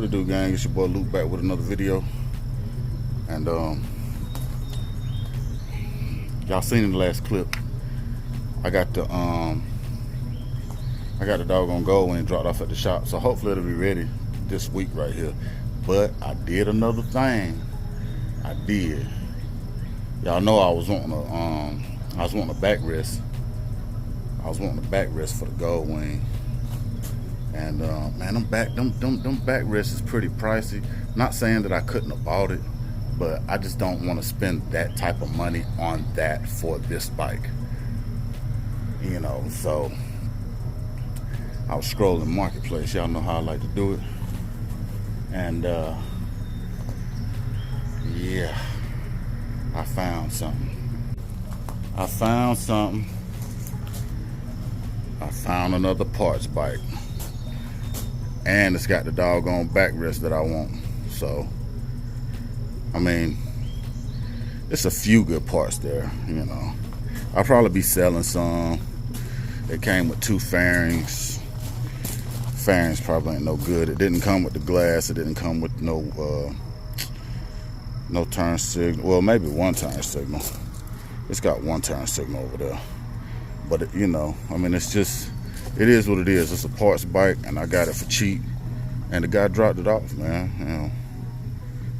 it do, gang? It's your boy Luke back with another video. And y'all seen in the last clip, I got the doggone Goldwing dropped off at the shop, so hopefully it'll be ready this week right here. But I did another thing. I did. Y'all know I was wanting a backrest. I was wanting a backrest for the Goldwing. And man, them backrests is pretty pricey. Not saying that I couldn't have bought it, but I just don't want to spend that type of money on that for this bike. You know, so I was scrolling Marketplace. Y'all know how I like to do it. And yeah, I found something. I found another parts bike. And it's got the doggone backrest that I want. So, I mean, it's a few good parts there, you know. I'll probably be selling some. It came with 2 fairings. Fairings probably ain't no good. It didn't come with the glass. It didn't come with no turn signal. Well, maybe 1 turn signal. It's got 1 turn signal over there. But, it, you know, I mean, it's just... It is what it is. It's a parts bike, and I got it for cheap. And the guy dropped it off, man. You know,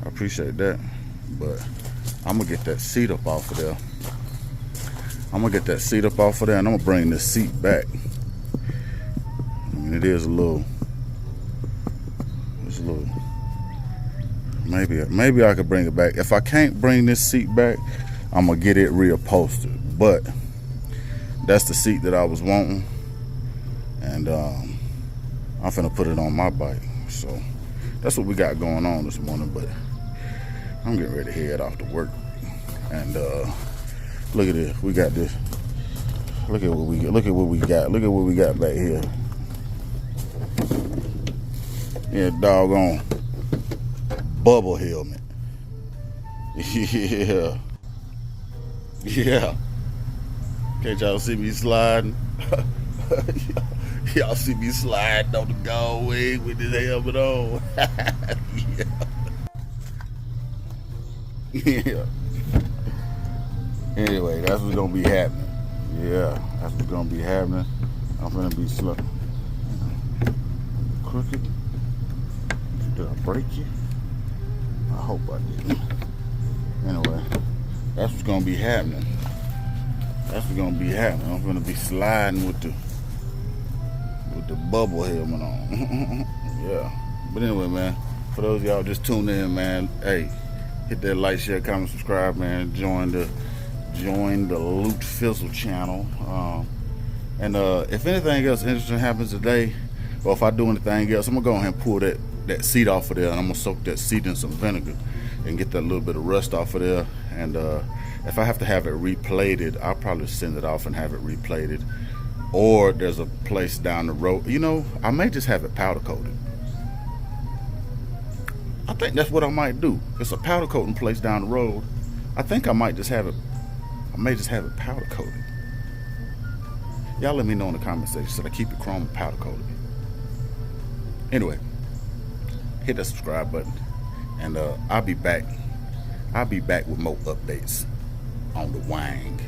I appreciate that. But I'm gonna get that seat up off of there. And I'm gonna bring this seat back. I mean, it's a little. Maybe I could bring it back. If I can't bring this seat back, I'm gonna get it reupholstered. But that's the seat that I was wanting. And I'm finna put it on my bike. So that's what we got going on this morning. But I'm getting ready to head off to work. And look at this. We got this. Look at what we got. Look at what we got back here. Yeah, doggone bubble helmet. Yeah. Yeah. Can't y'all see me sliding? Y'all see me sliding on the Goldwing with this helmet on. Yeah. Anyway, that's what's gonna be happening. Yeah, that's what's gonna be happening. I'm gonna be slow. Crooked. Did I break you? I hope I didn't. Anyway, that's what's gonna be happening. I'm gonna be sliding with the bubble helmet on. Yeah. But anyway, man, for those of y'all just tuned in, man, hey, hit that like, share, comment, subscribe, man. Join the Loot Fizzle channel. And if anything else interesting happens today, or if I do anything else, I'm gonna go ahead and pull that seat off of there, and I'm gonna soak that seat in some vinegar and get that little bit of rust off of there. And if I have to have it replated, I'll probably send it off and have it replated. Or there's a place down the road. You know, I may just have it powder coated. I think that's what I might do. It's a powder coating place down the road. I think I might just have it. I may just have it powder coated. Y'all let me know in the comment section. Should I keep it chrome or powder coated? Anyway, hit that subscribe button, and I'll be back. I'll be back with more updates on the Wang.